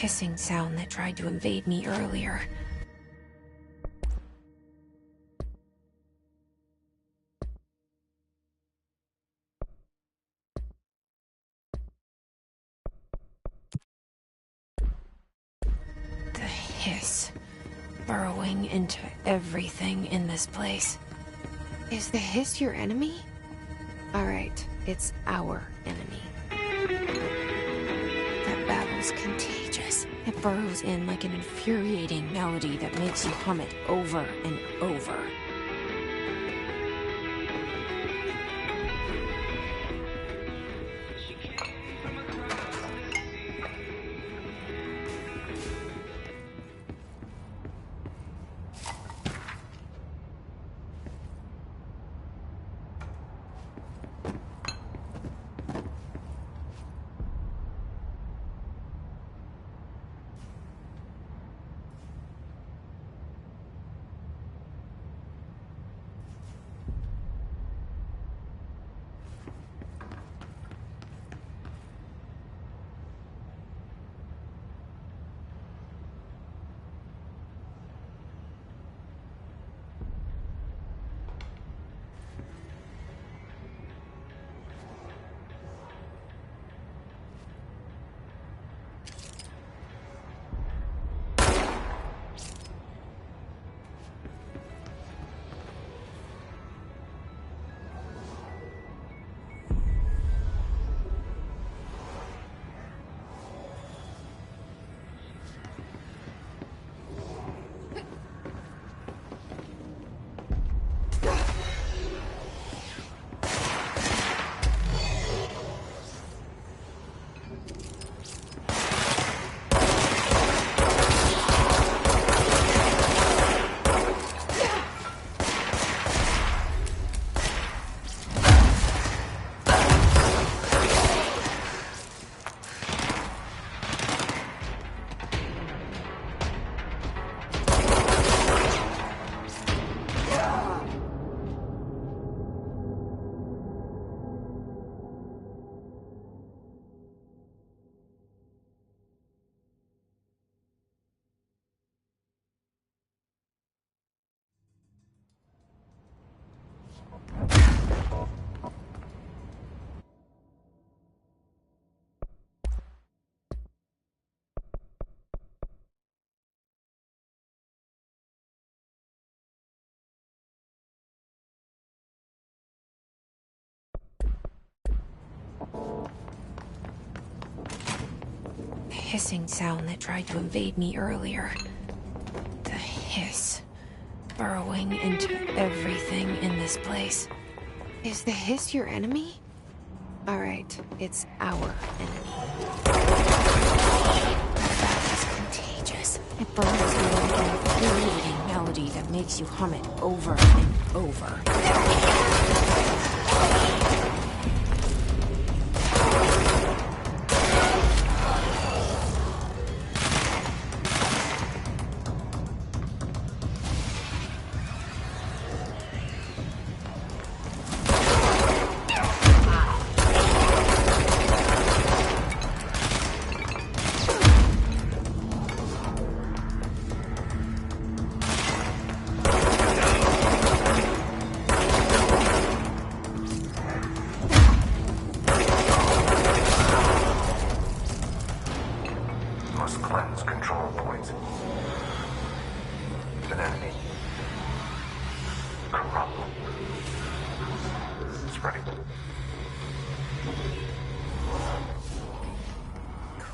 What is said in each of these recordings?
hissing sound that tried to invade me earlier. The hiss, burrowing into everything in this place. Is the hiss your enemy? Alright, it's our enemy. That babble's contagious. It burrows in like an infuriating melody that makes you hum it over and over. The hissing sound that tried to invade me earlier. The hiss, burrowing into everything in this place. Is the hiss your enemy? Alright, it's our enemy. That babble's contagious. It burrows in like an infuriating melody that makes you hum it over and over.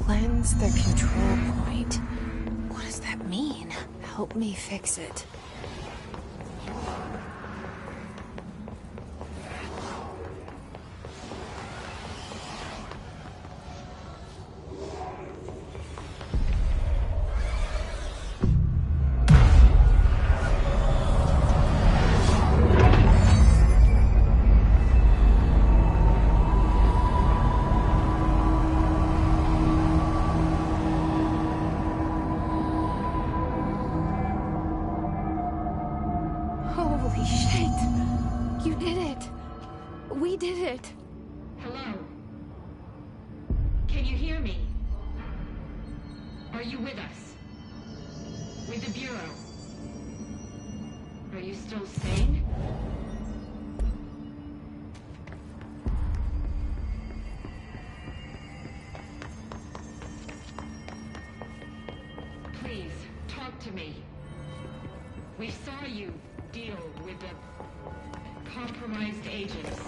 Cleanse the control point. What does that mean? Help me fix it. Holy shit! You did it! We did it! Hello? Can you hear me? Are you with us? With the Bureau? Are you still sane? Please, talk to me. We saw you deal with the compromised agents.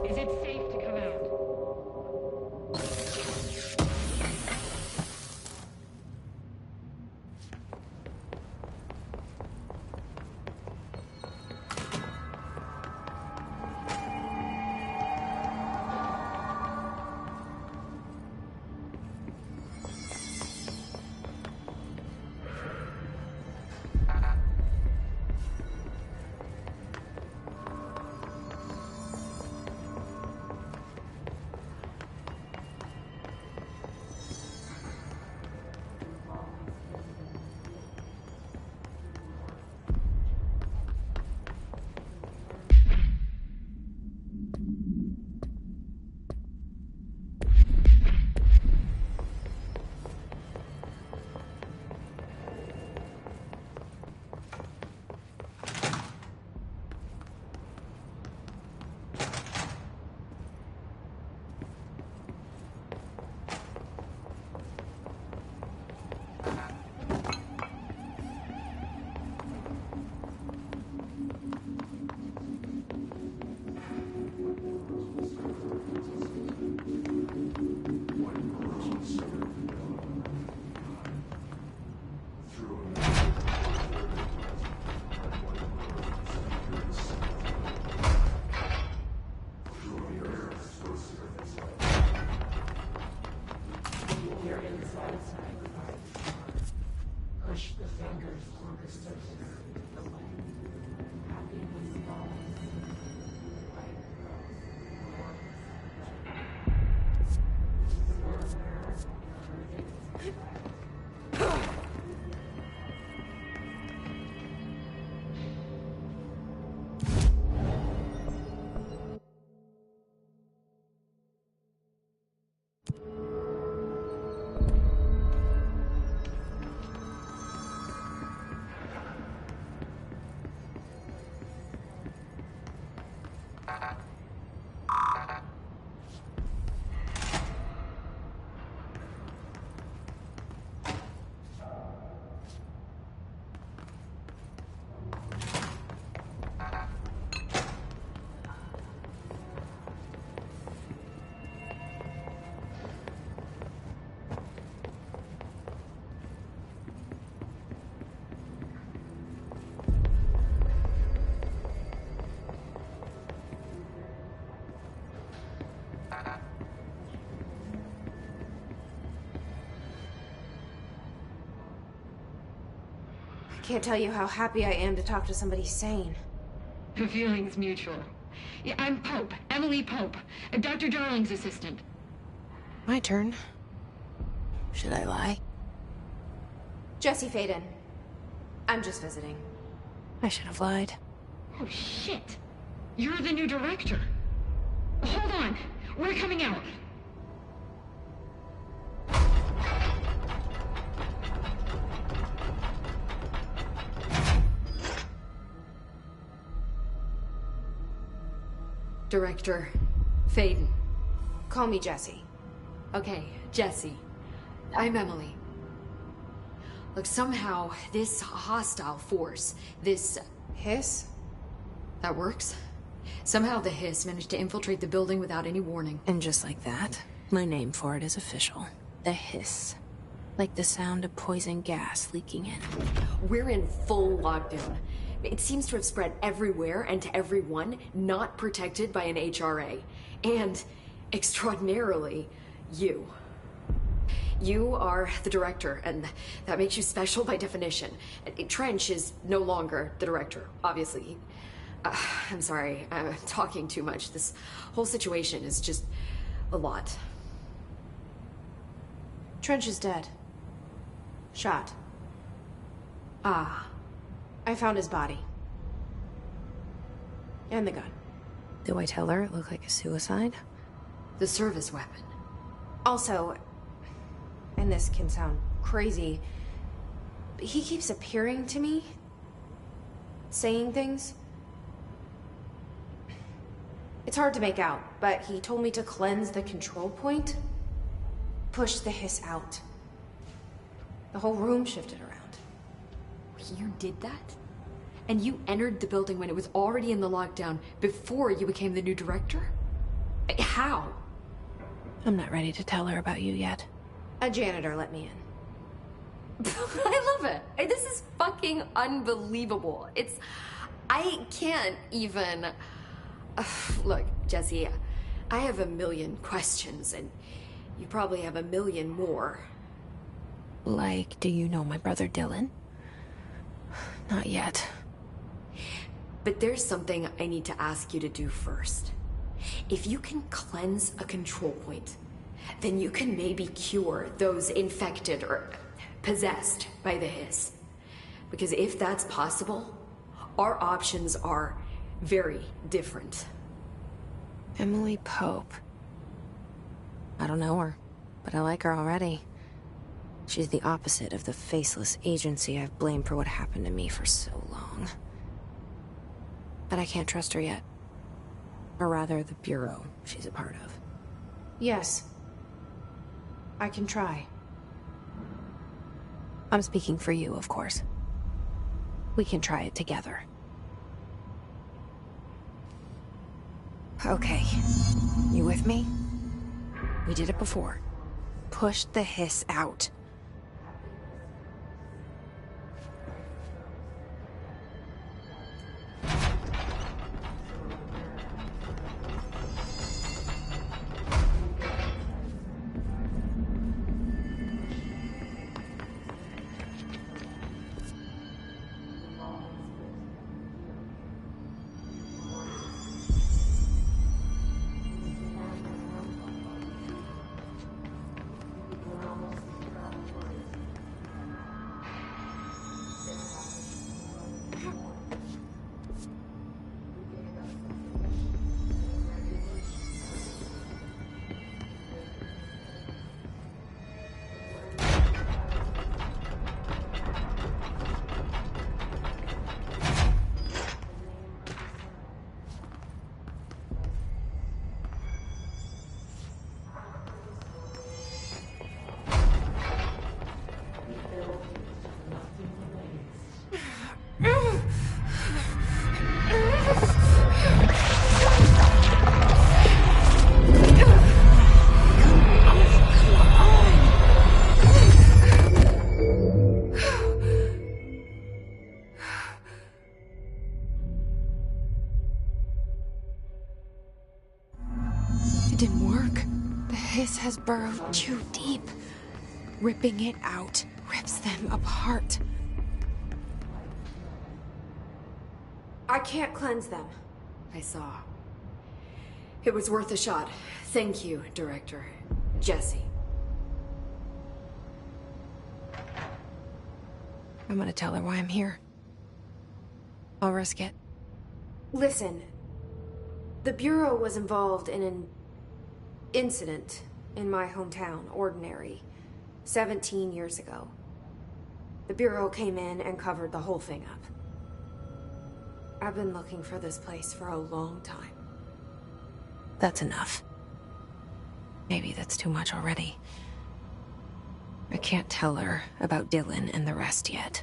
Is it safe to come out? Can't tell you how happy I am to talk to somebody sane. The feeling's mutual. Yeah, I'm Pope, Emily Pope, Dr. Darling's assistant. My turn. Should I lie? Jesse Faden. I'm just visiting. I should have lied. Oh, shit. You're the new director. Hold on. We're coming out. Director Faden. Call me Jesse. Okay, Jesse. I'm Emily. Look, somehow this hostile force, this... Hiss? That works? Somehow the Hiss managed to infiltrate the building without any warning. And just like that, my name for it is official. The Hiss. Like the sound of poison gas leaking in. We're in full lockdown. It seems to have spread everywhere and to everyone not protected by an HRA. And, extraordinarily, you. You are the director, and that makes you special by definition. Trench is no longer the director, obviously. I'm sorry, I'm talking too much. This whole situation is just a lot. Trench is dead. Shot. Ah. I found his body. And the gun. Do I tell her it looked like a suicide? The service weapon. Also, and this can sound crazy, but he keeps appearing to me, saying things. It's hard to make out, but he told me to cleanse the control point, push the hiss out. The whole room shifted around. You did that? And you entered the building when it was already in the lockdown before you became the new director? How? I'm not ready to tell her about you yet. A janitor let me in. I love it. This is fucking unbelievable. I can't even... Look, Jesse, I have a million questions, and you probably have a million more. Like, do you know my brother Dylan? Not yet. But there's something I need to ask you to do first. If you can cleanse a control point, then you can maybe cure those infected or possessed by the hiss. Because if that's possible, our options are very different. Emily Pope. I don't know her, but I like her already. She's the opposite of the faceless agency I've blamed for what happened to me for so long. But I can't trust her yet. Or rather, the Bureau she's a part of. Yes. I can try. I'm speaking for you, of course. We can try it together. Okay. You with me? We did it before. Push the hiss out. It didn't work. The hiss has burrowed too deep. Ripping it out rips them apart. I can't cleanse them. I saw. It was worth a shot. Thank you, Director. Jesse. I'm gonna tell her why I'm here. I'll risk it. Listen. The Bureau was involved in an incident in my hometown, Ordinary, 17 years ago. The Bureau came in and covered the whole thing up. I've been looking for this place for a long time. That's enough. Maybe that's too much already. I can't tell her about Dylan and the rest yet.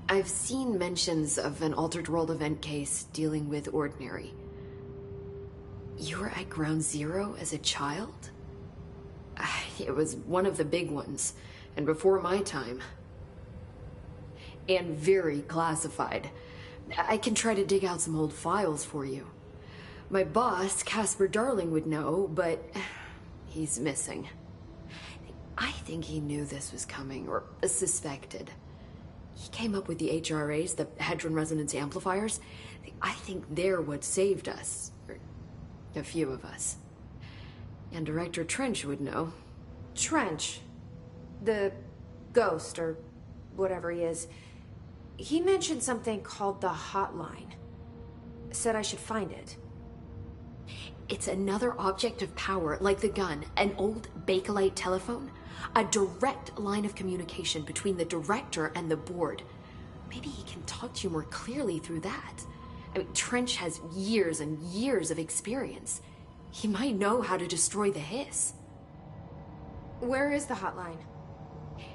I've seen mentions of an Altered World event case dealing with Ordinary. You were at Ground Zero as a child? It was one of the big ones, and before my time. And very classified. I can try to dig out some old files for you. My boss, Casper Darling, would know, but he's missing. I think he knew this was coming, or suspected. He came up with the HRAs, the Hadron Resonance Amplifiers. I think they're what saved us. Or a few of us. And Director Trench would know. Trench? The ghost, or whatever he is. He mentioned something called the Hotline. Said I should find it. It's another object of power, like the gun, an old Bakelite telephone. A direct line of communication between the director and the board. Maybe he can talk to you more clearly through that. I mean, Trench has years and years of experience. He might know how to destroy the Hiss. Where is the hotline?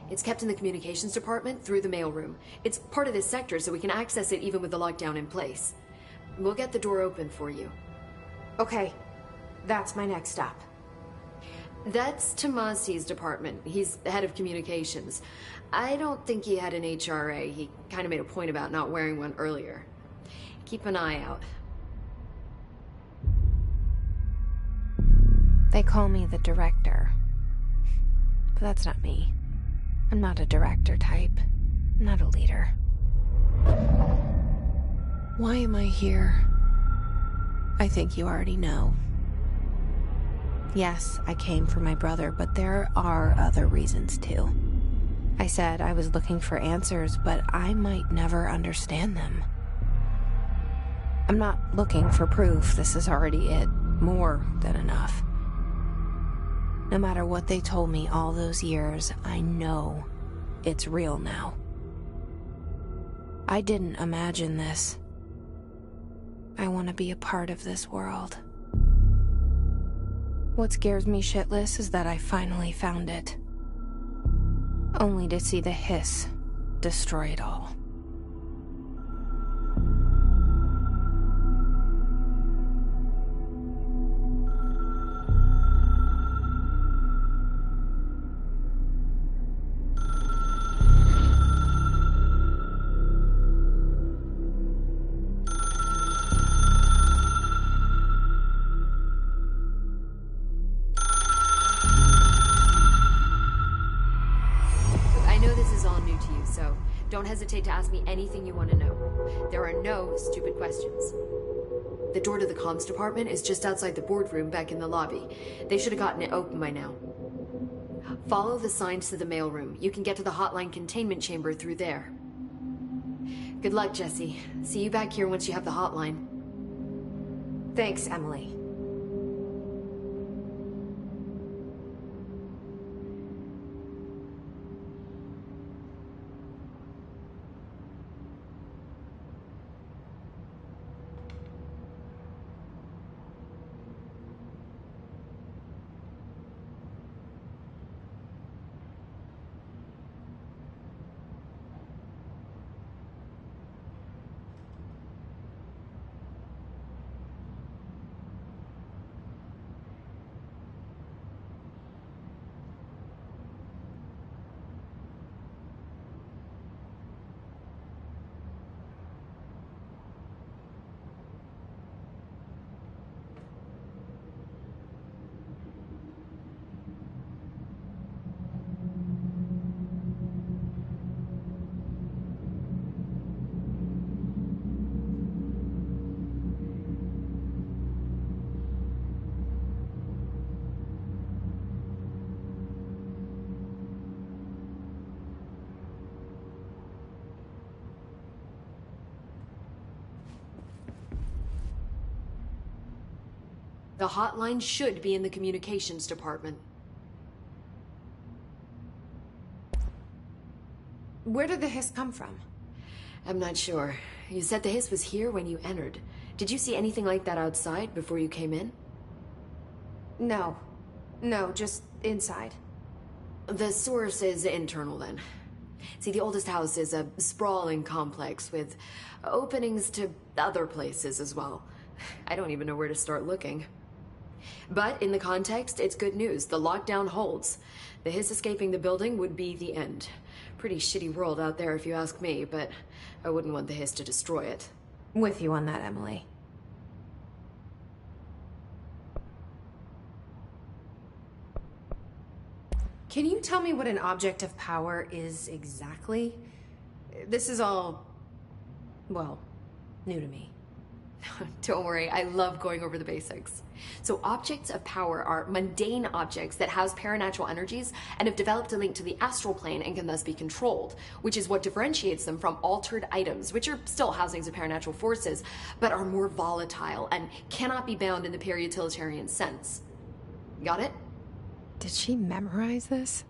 It's kept in the communications department through the mailroom. It's part of this sector, so we can access it even with the lockdown in place. We'll get the door open for you. Okay, that's my next stop. That's Tomasi's department. He's the head of communications. I don't think he had an HRA. He kind of made a point about not wearing one earlier. Keep an eye out. They call me the director. But that's not me. I'm not a director type. I'm not a leader. Why am I here? I think you already know. Yes, I came for my brother, but there are other reasons too. I said I was looking for answers, but I might never understand them. I'm not looking for proof. This is already it. More than enough. No matter what they told me all those years, I know it's real now. I didn't imagine this. I want to be a part of this world. What scares me shitless is that I finally found it. Only to see the Hiss destroy it all. Don't hesitate to ask me anything you want to know. There are no stupid questions. The door to the comms department is just outside the boardroom back in the lobby. They should have gotten it open by now. Follow the signs to the mailroom. You can get to the hotline containment chamber through there. Good luck, Jesse. See you back here once you have the hotline. Thanks, Emily. The hotline should be in the communications department. Where did the Hiss come from? I'm not sure. You said the Hiss was here when you entered. Did you see anything like that outside before you came in? No. No, just inside. The source is internal then. See, the oldest house is a sprawling complex with openings to other places as well. I don't even know where to start looking. But in the context, it's good news. The lockdown holds. The Hiss escaping the building would be the end. Pretty shitty world out there if you ask me, but I wouldn't want the Hiss to destroy it. With you on that, Emily. Can you tell me what an object of power is exactly? This is all, well, new to me. Don't worry, I love going over the basics. So objects of power are mundane objects that house paranatural energies and have developed a link to the astral plane and can thus be controlled, which is what differentiates them from altered items, which are still housings of paranatural forces, but are more volatile and cannot be bound in the pure utilitarian sense. Got it? Did she memorize this?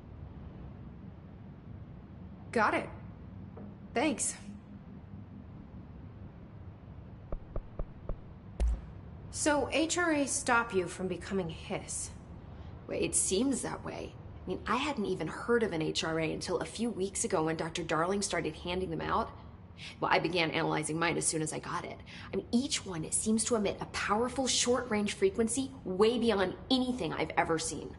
Got it. Thanks. So HRA stop you from becoming Hiss? Well, it seems that way. I mean, I hadn't even heard of an HRA until a few weeks ago when Dr. Darling started handing them out. Well, I began analyzing mine as soon as I got it. I mean, each one seems to emit a powerful short-range frequency way beyond anything I've ever seen.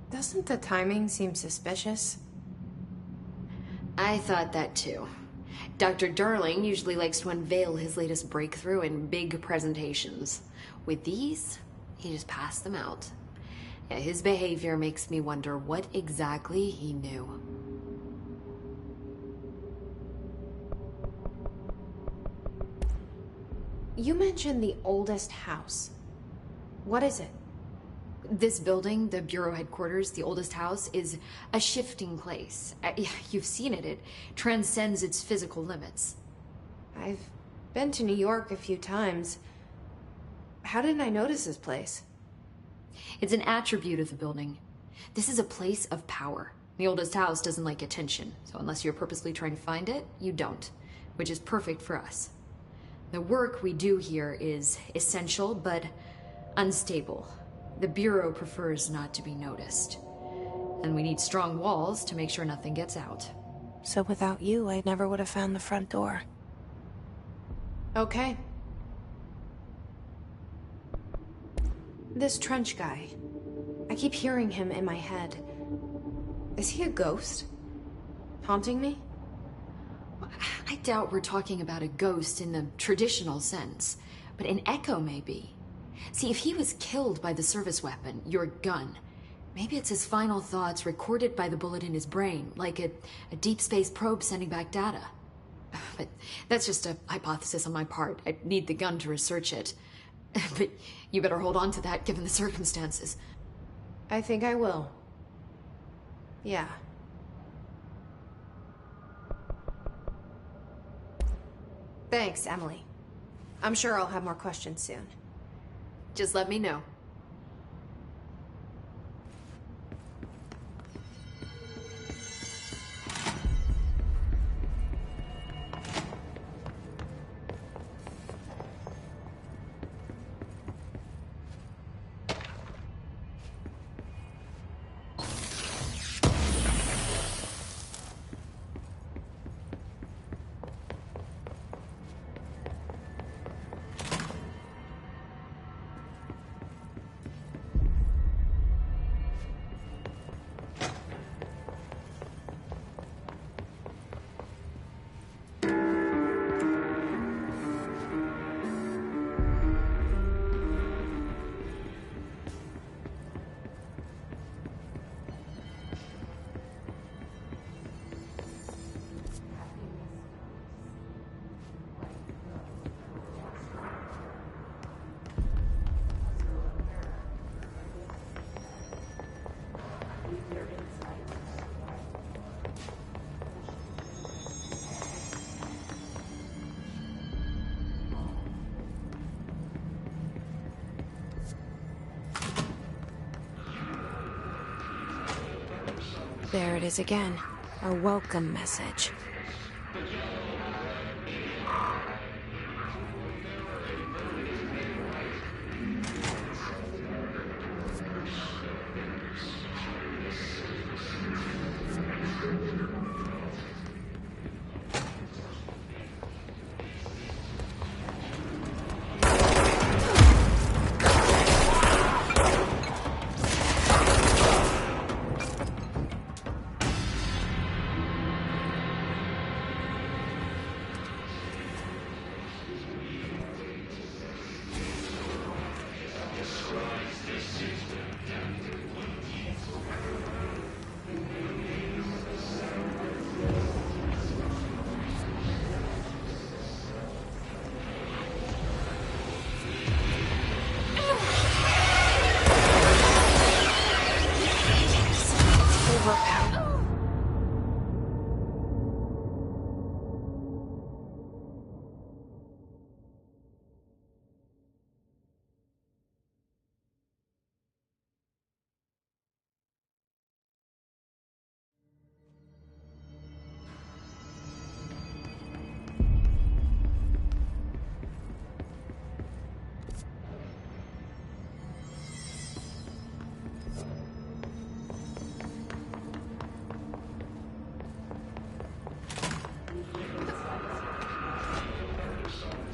Doesn't the timing seem suspicious? I thought that too. Dr. Darling usually likes to unveil his latest breakthrough in big presentations. With these, he just passed them out. Yeah, his behavior makes me wonder what exactly he knew. You mentioned the oldest house. What is it? This building, the Bureau headquarters, the oldest house, is a shifting place. You've seen it. It transcends its physical limits. I've been to New York a few times. How didn't I notice this place? It's an attribute of the building. This is a place of power. The oldest house doesn't like attention, so unless you're purposely trying to find it, you don't, which is perfect for us. The work we do here is essential, but unstable. The Bureau prefers not to be noticed. And we need strong walls to make sure nothing gets out. So without you, I never would have found the front door. Okay. This Trench guy. I keep hearing him in my head. Is he a ghost? Haunting me? I doubt we're talking about a ghost in the traditional sense, but an echo maybe. See, if he was killed by the service weapon, your gun, maybe it's his final thoughts recorded by the bullet in his brain, like a deep space probe sending back data. But that's just a hypothesis on my part. I need the gun to research it. But you better hold on to that given the circumstances. I think I will. Yeah. Thanks, Emily. I'm sure I'll have more questions soon. Just let me know. There it is again. A welcome message.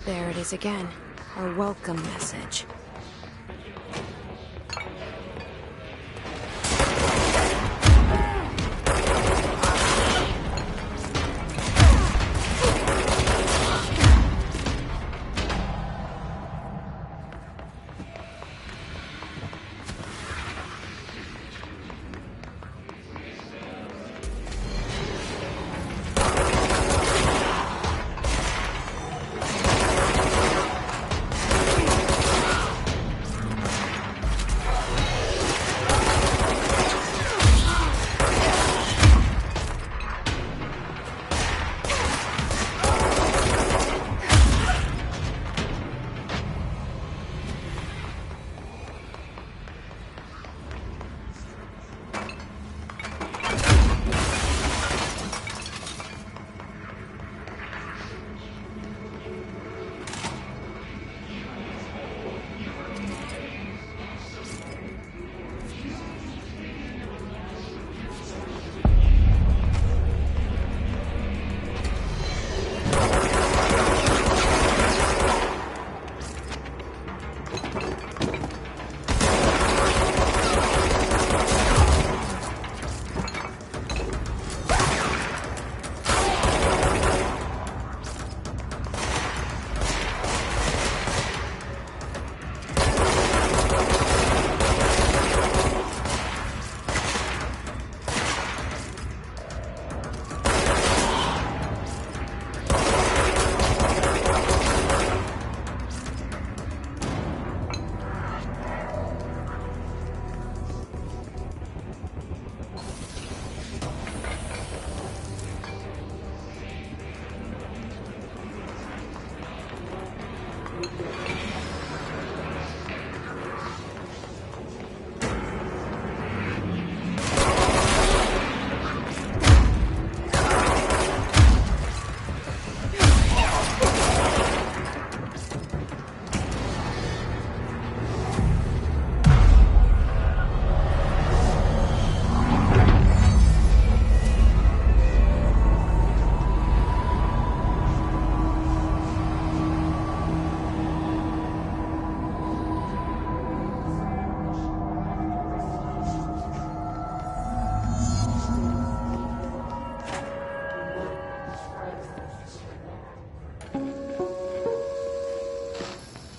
There it is again. Our welcome message.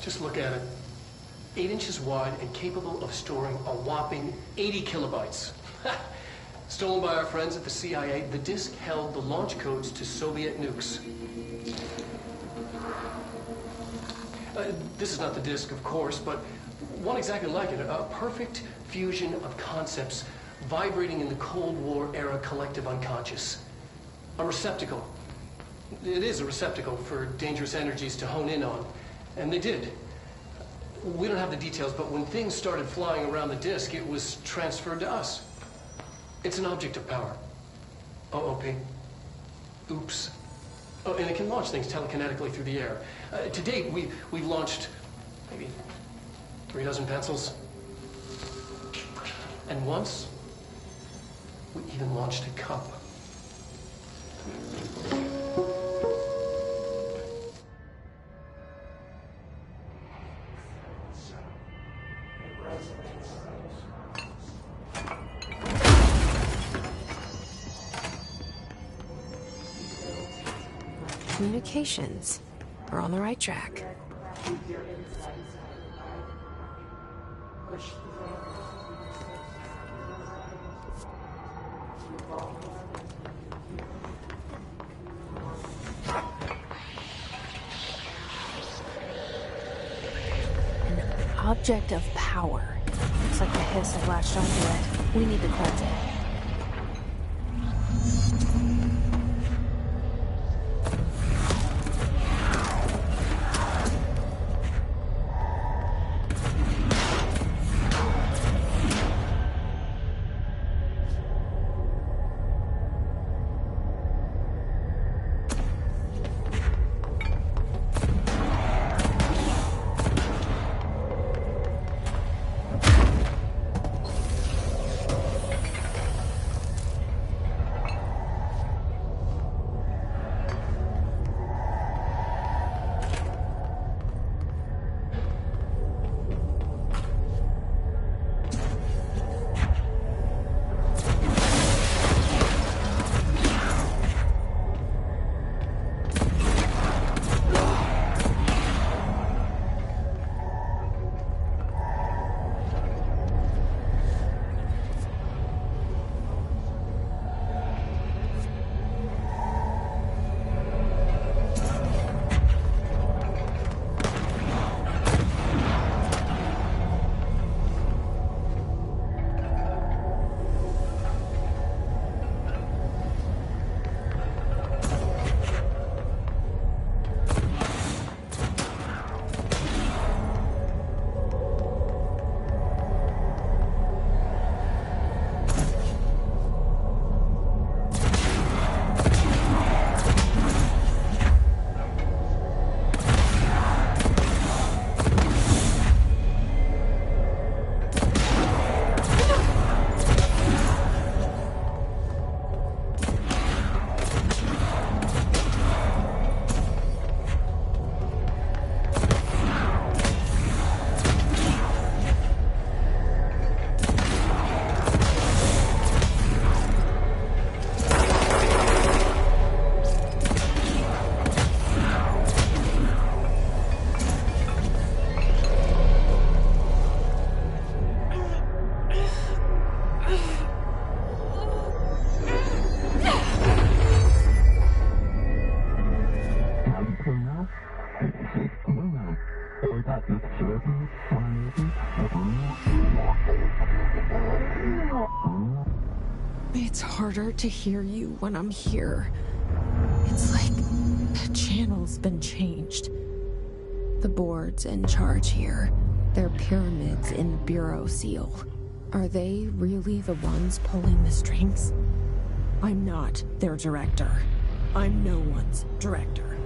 Just look at it. 8 inches wide and capable of storing a whopping 80 kilobytes. Stolen by our friends at the CIA, the disk held the launch codes to Soviet nukes. This is not the disk, of course, but one exactly like it. A perfect fusion of concepts vibrating in the Cold War era collective unconscious. A receptacle. It is a receptacle for dangerous energies to hone in on. And they did. We don't have the details, but when things started flying around the disk, it was transferred to us. It's an object of power. OOP. Oops. Oh, and it can launch things telekinetically through the air. To date, we've launched maybe 3 dozen pencils. And once, we even launched a cup. Communications. We're on the right track. An object of power. Looks like the hiss have latched onto it. We need to cleanse it. It's harder to hear you when I'm here. It's like the channel's been changed. The board's in charge here. They're pyramids in the Bureau seal. Are they really the ones pulling the strings? I'm not their director. I'm no one's director.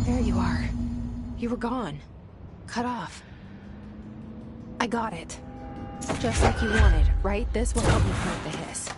There you are. You were gone. Cut off. I got it. Just like you wanted, right? This will help me hurt the hiss.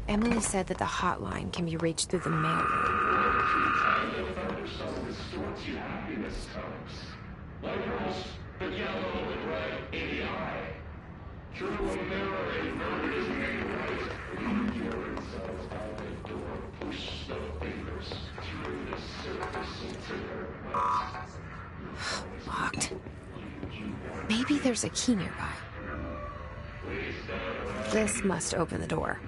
Emily said that the hotline can be reached through the mailroom. Locked. Maybe there's a key nearby. This must open the door.